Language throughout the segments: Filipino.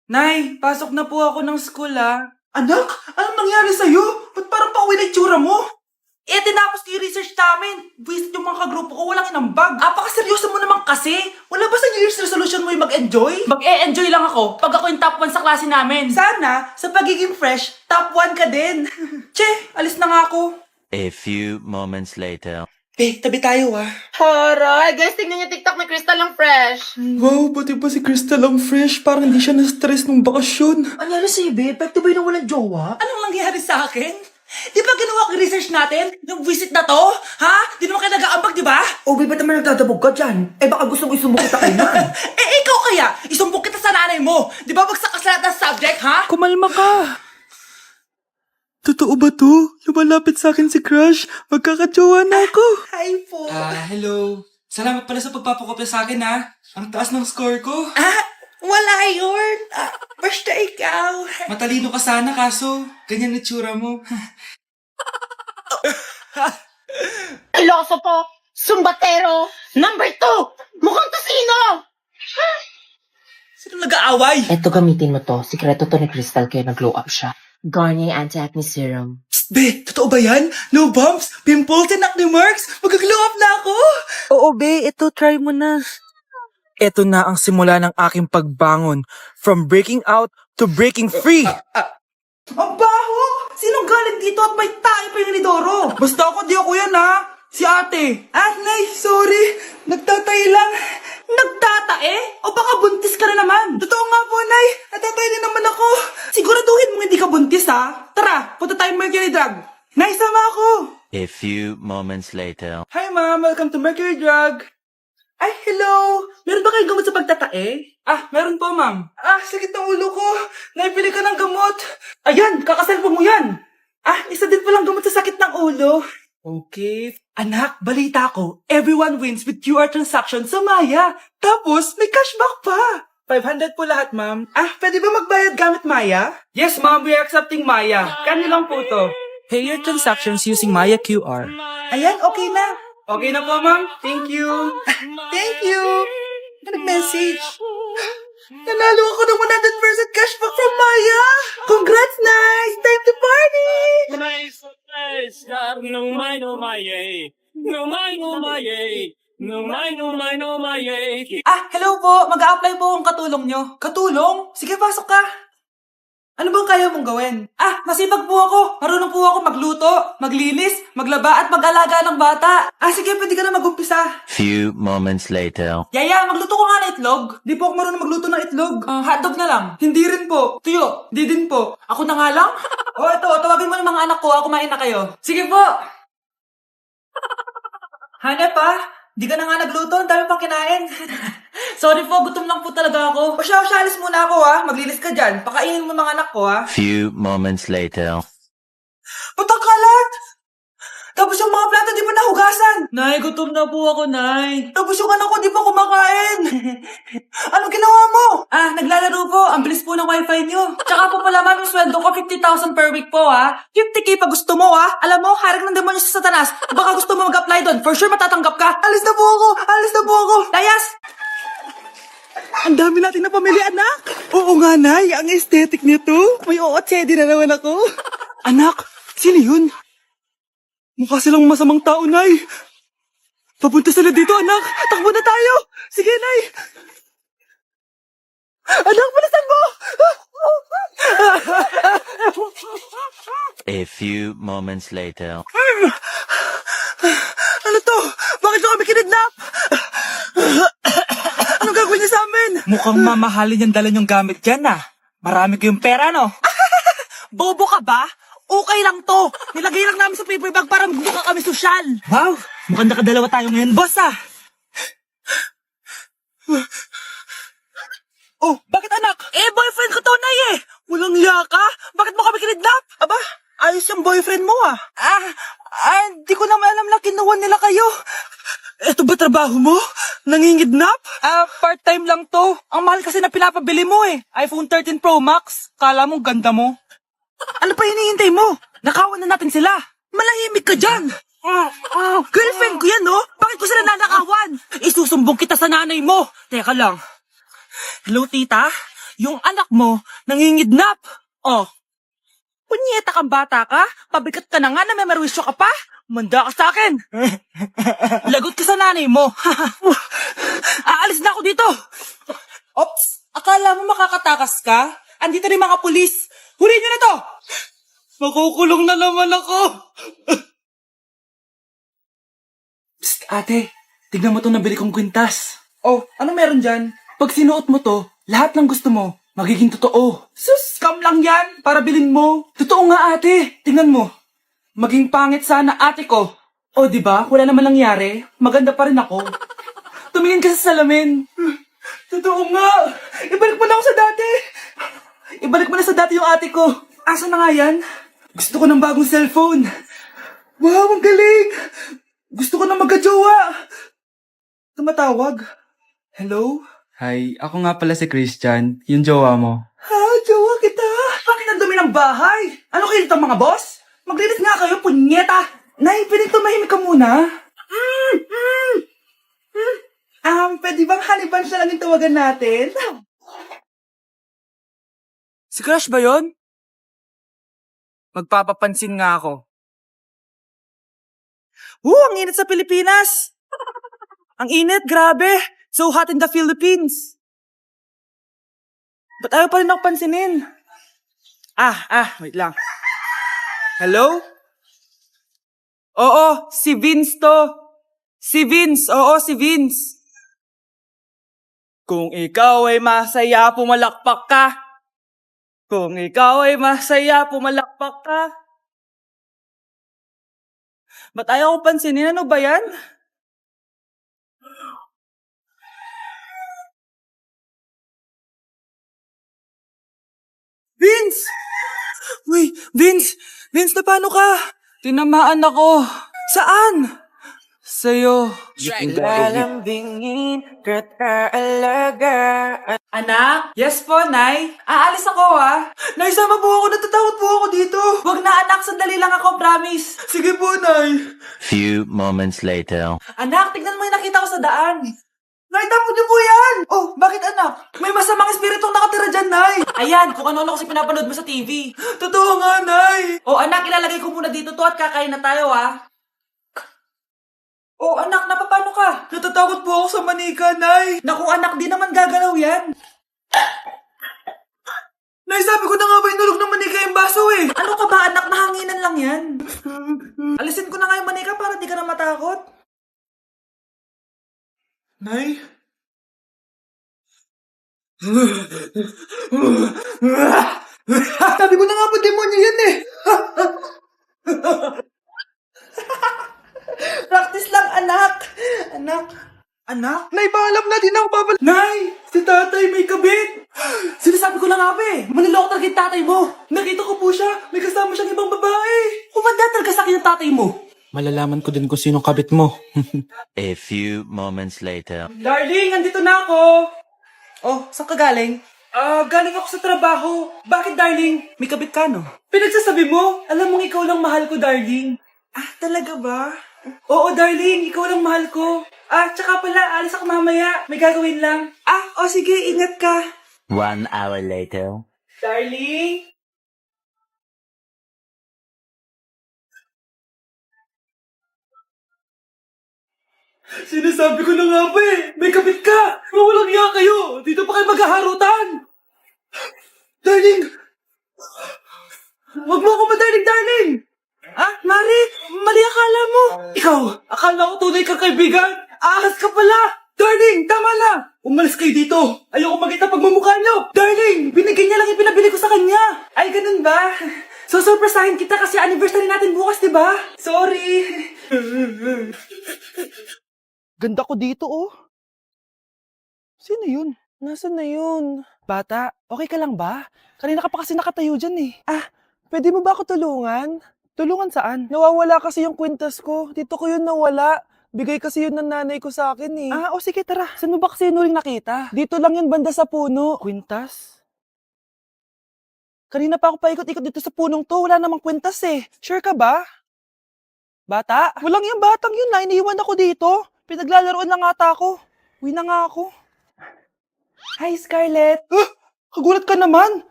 Nay, pasok na po ako ng school Anak, anong nangyari sa'yo? Ba't parang pauwi na itsura mo? Tinapos ko yung research namin. Visit yung mga kagrupo ko, walang inambag. Apakaseryoso mo naman kasi. Wala ba sa New Year's resolution mo yung mag-enjoy? Mag-e-enjoy lang ako pag ako yung top 1 sa klase namin. Sana, sa pagiging fresh, top 1 ka din. Che, alis na nga ako. A few moments later. Tabi tayo Haray, guys, tingnan niyo TikTok ni Crystal ang fresh. Wow, pati pa si Crystal ang fresh. Parang hindi siya na-stress nung bakasyon. Anyari sa'yo, babe? Epekto ba yun ng walang jowa? Anong nangyari sa akin? Di ba ginawa ko yung research natin? Yung visit na to? Ha? Di naman kayo nag-aambag, di ba? O, babe, ba't naman nagdadabog ka dyan? Baka gusto mo isumbong kita kay Nan. Ikaw kaya? Isumbong kita sa nanay mo. Di ba bagsak ka sa lahat ng subject, ha? Kumalma ka. Totoo ba to? Lumalapit sa akin si Crush. Magkakatsawa na ako. Hi po. Hello. Salamat pala sa pagpapakopya sa akin, Ang taas ng score ko. Wala yun. Basta ikaw. Matalino ka sana, kaso ganyan na tsura mo. Iloso po! Sumbatero! Number 2! Mukhang kasino! Sino nag-aaway? Eto, gamitin mo to. Sikreto to ni Crystal kaya nag-glow up siya. Garnier Anti-Acne Serum. Be, totoo ba yan? No bumps, pimples, and acne marks? Mag-glow up na ako! Oo, be. Ito, try mo na. Ito na ang simula ng aking pagbangon. From breaking out to breaking free. Ang baho! Sinong galing dito at may tae pa yung inidoro? Basta ako, di ako yan, Si ate. Nay, sorry. Nagtatay lang. Nagtatae? O baka buntis ka na naman? Totoo nga po, Nay. Natatay din naman ako. Siguraduhin mo hindi ka buntis, Tara, punta tayo Mercury Drug. Nay, sama ako. A few moments later. Hi, Ma'am. Welcome to Mercury Drug. Ay, hello. Meron ba kayong gamot sa pagtatae? Meron po, Ma'am. Sakit ng ulo ko. Naipili ka ng gamot. Ayan, kakasalpon mo yan. Isa din palang gamot sa sakit ng ulo. Okay. Anak, balita ko, everyone wins with QR transaction sa Maya. Tapos, may cashback pa. 500 po lahat, ma'am. Pwede ba magbayad gamit Maya? Yes, ma'am. We are accepting Maya. Kano lang po to? Pay your transactions using Maya QR. Ayan, okay na. Okay na po, ma'am. Thank you. Thank you. Nag-message. Nanalo ako ng 100% cashback from Maya. Congrats, nice. Time to party. Hello po. Mag-a-apply po akong katulong nyo. Katulong? Sige, pasok ka. Ano bang kaya mong gawin? Masipag po ako. Marunong po ako magluto, maglinis, maglaba at mag-alaga ng bata. Sige, pwede ka na mag-umpisa. Few moments later. Yaya, magluto ko nga ng itlog. Di po ako marunong magluto ng itlog. Hotdog na lang. Hindi rin po. Tuyo, di din po. Ako na nga lang? Ito, tawagin mo ng mga anak ko. Kumain na kayo. Sige po. Hanep di ka na nga nagluto. Ang dami pang kinain. Sorry po, gutom lang po talaga ako. Siya, alis muna ako Maglinis ka dyan. Pakainin mo mga anak ko Few moments later. Ba't ang kalat? Tapos yung mga plato di pa nahugasan. Nay, gutom na po ako, Nay. Tapos yung anak ko di pa kumakain. Anong ginawa mo? Naglalaro po. Ang bilis po ng wifi nyo. Tsaka po pala ma'am, yung sweldo ko 50,000 per week po 50k pa gusto mo Alam mo, harig ng demonyo sa satanas. Baka gusto mo mag-apply doon. For sure matatanggap ka. Alis na po ako. Layas! Ang dami natin na pamilya, anak. Oo nga, Nay. Ang aesthetic nito. May ootsedi na naman ako. Anak, sino yun? Mukha silang masamang tao, Nay. Papunta sila dito, anak. Takbo na tayo. Sige, Nay. Anak, palasan mo! A few moments later. Ano to? Bakit nyo kami kinidnap? Anong gagawin niya sa amin? Mukhang mamahalin yung dala niyong gamit dyan, Marami kayong pera, no? Bobo ka ba? Okay lang to. Nilagay lang namin sa paper bag para magbuka kami sosyal. Wow, mukhang nakadalawa tayo ngayon, boss, Oh, bakit anak? Boyfriend ko to, Nay Walang iya ka? Bakit mo kami kinidnap? Aba, ayos yung boyfriend mo di ko naman alam na kinuha nila kayo. Ito ba trabaho mo? Nangingidnap? Part-time lang to. Ang mahal kasi na pinapabili mo iPhone 13 Pro Max. Kala mo, ganda mo. Ano pa hinihintay mo? Nakawan na natin sila. Malahimik ka dyan. Girlfriend ko yan, no? Bakit ko sila nanakawan? Isusumbong kita sa nanay mo. Teka lang. Hello, tita? Yung anak mo, nangingidnap. Oh. Punyeta kang bata ka? Pabigat ka na nga na may merwisyo ka pa? Manda ka sa akin. Lagot ka sa nanay mo. Aalis na ako dito. Ops, akala mo makakatakas ka? Andito rin mga pulis. Huli nyo na to. Makukulong na naman ako. Psst, ate. Tignan mo itong nabili kong kwintas. Oh, ano meron dyan? Pag sinuot mo to, lahat ng gusto mo, magiging totoo. Sus, scam lang yan, para bilhin mo. Totoo nga ate, tingnan mo. Maging pangit sana ate ko. O diba, wala naman nangyari, maganda pa rin ako. Tumingin ka sa salamin. Totoo nga, ibalik mo na ako sa dati. Ibalik mo na sa dati yung ate ko. Asa na nga yan? Gusto ko ng bagong cellphone. Wow, ang galing. Gusto ko na magka-jowa. Tumatawag. Hello? Hi, ako nga pala si Christian, yung jowa mo. Ha, jowa kita. Bakit ang dumi ng bahay? Ano kayo dito mga boss? Maglinis nga kayo, punyeta. Nay, pwede tumahimik ka muna? Pwede bang honey bunch na lang yung tawagan natin? Si Crush ba yon? Magpapapansin nga ako. Ang init sa Pilipinas! Ang init, grabe! So hot in the Philippines! Ba't ayaw pa rin ako pansinin? Wait lang. Hello? Oo, si Vince to. Si Vince, oo, si Vince. Kung ikaw ay masaya, pumalakpak ka. Kung ikaw ay masaya, pumalakpak ka. Ba't ayaw ko pansinin? Ano ba yan? Vince! Uy, Vince! Vince, na paano ka? Tinamaan ako. Saan? Sa'yo. Lalambingin kita alaga. Anak? Yes po, Nay. Aalis ako, ha? Nay, sama po ako. Natatakot po ako dito. Wag na, anak. Sandali lang ako, promise. Sige po, Nay. Few moments later. Anak, tignan mo yung nakita ko sa daan. Nay, tapo niyo po yan! Oh, bakit anak? May masamang espiritong nakatira dyan, Nay! Ayan, kung ano-ano kasi pinapanood mo sa TV. Totoo nga, Nay! Oh, anak, ilalagay ko muna dito to at kakain na tayo, ha? Oh, anak, napapano ka? Natatakot po ako sa manika, Nay! Naku, anak, di naman gagalaw yan. Nay, sabi ko na nga ba inulog ng manika yung baso eh? Ano ka ba, anak? Nahanginan lang yan. Alisin ko na nga yung manika para di ka na matakot. Nay? Sabi ko na nga po, demonyo yan eh! Practice lang, anak! Anak? Nay, paalam na, di na ako babalik. Nay! Si tatay may kabit! Sinasabi ko na nga ba eh, maniloko talaga yung tatay mo. Nakita ko po siya, may kasama siyang ibang babae. Kumanda talaga sa akin yung tatay mo. Malalaman ko din kung sinong kabit mo. A few moments later. Darling, andito na ako! Oh, saan ka galing? Galing ako sa trabaho. Bakit, darling? May kabit ka, no? Pinagsasabi mo? Alam mong ikaw lang mahal ko, darling. Talaga ba? Oo, darling. Ikaw lang mahal ko. Tsaka pala, alis ako mamaya. May gagawin lang. Sige. Ingat ka. 1 hour later. Darling? Sinasabi ko na nga ba eh, may kabit ka! Mawalang iya kayo! Dito pa kayo maghaharutan! Darling! Huwag mo ako darling! Mari! Mali akala mo! Ikaw! Akala ko tunay kang kaibigan! Ahas ka pala! Darling! Tama na! Umalis kayo dito! Ayoko makita pagmumukha niyo! Darling! Binigyan niya lang yung pinabili ko sa kanya! Ay, ganun ba? Susurpresahin kita kasi anniversary natin bukas, di ba? Sorry! Ganda ko dito, oh. Sino yun? Nasaan na yun? Bata, okay ka lang ba? Kanina ka pa kasi nakatayo dyan eh. Pwede mo ba ako tulungan? Tulungan saan? Nawawala kasi yung kwintas ko. Dito ko yun nawala. Bigay kasi yun ng nanay ko sa akin eh. Sige tara. Saan mo ba kasi yun uling nakita? Dito lang yun banda sa puno. Kwintas? Kanina pa ako paikot-ikot dito sa punong to. Wala namang kwintas eh. Sure ka ba? Bata? Walang yung batang yun na. Iniwan ako dito. Pinaglalaroan lang ata ako. Uwi na nga ako. Hi, Scarlett. Kagulat ka naman.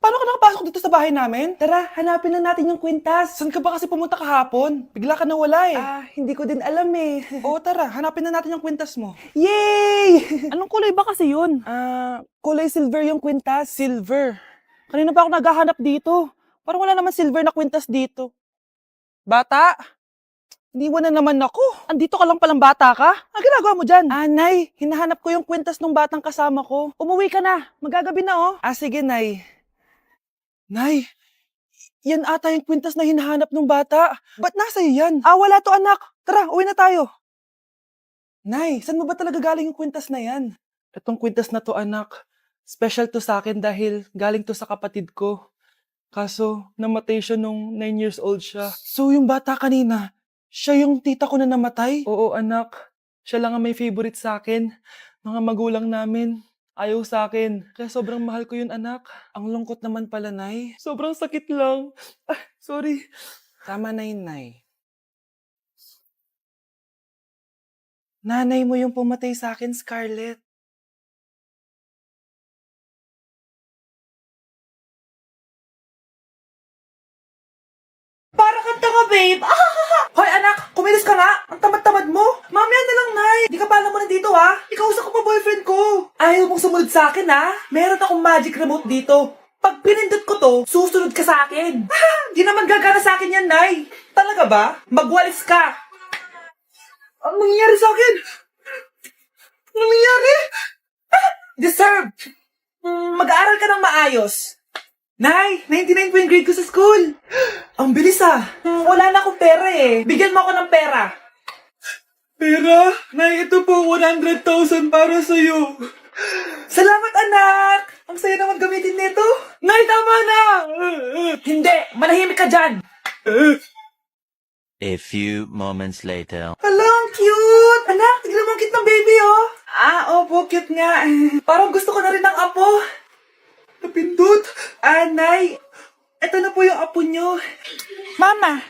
Paano ka nakapasok dito sa bahay namin? Tara, hanapin na natin yung kwintas. Saan ka ba kasi pumunta kahapon? Bigla ka nawala eh. Hindi ko din alam eh. Oo, tara, hanapin na natin yung kwintas mo. Yay! Anong kulay ba kasi yun? Kulay silver yung kwintas. Silver. Kanina pa ako naghahanap dito. Parang wala naman silver na kwintas dito. Bata? Iniwan na naman ako. Andito ka lang palang bata ka? Ang ginagawa mo dyan? Nay, hinahanap ko yung kwintas ng batang kasama ko. Umuwi ka na. Magagabi na oh. Sige, Nay. Nay, yan ata yung kwintas na hinahanap ng bata. Ba't nasa iyo yan? Wala to anak. Tara, uwi na tayo. Nay, saan mo ba talaga galing yung kwintas na yan? Itong kwintas na to anak, special to sa akin dahil galing to sa kapatid ko. Kaso, namatay siya nung 9 years old siya. So yung bata kanina, siya yung tita ko na namatay? Oo anak, siya lang ang may favorite sa akin. Mga magulang namin. Ayaw sa akin. Kaya sobrang mahal ko yun, anak. Ang lungkot naman pala, Nay. Sobrang sakit lang. Sorry. Tama na yun, Nay. Nanay mo yung pumatay sa akin, Scarlett. Para kang tanga, babe. Hoy, anak, kumilos ka nga. Ang tamad-tamad mo. Mamaya na lang, Nay. Di ka pa alam mo nandito, ha? Ikausap ko pa boyfriend ko. Ayaw mong sumunod sa akin, ha? Meron akong magic remote dito. Pag pinindot ko to, susunod ka sa akin. Di naman gagana sa akin yan, Nay. Talaga ba? Magwalis ka. Ang nangyayari sa akin? Ang nangyayari? Deserve. Mag-aaral ka ng maayos. Nay, 99 po yung grade ko sa school. Ang bilis wala na akong pera eh. Bigyan mo ako ng pera. Pera? Nay, ito po 100,000 para sa'yo. Salamat anak! Ang saya naman gamitin nito. Nay, tama na! Hindi, manahimik ka dyan. A few moments later. Hala, ang cute! Anak, tignan mo ang cute ng baby, oh. Opo, cute nga. Parang gusto ko na rin ng apo. Napindot. Nay, eto na po yung apo nyo. Mama,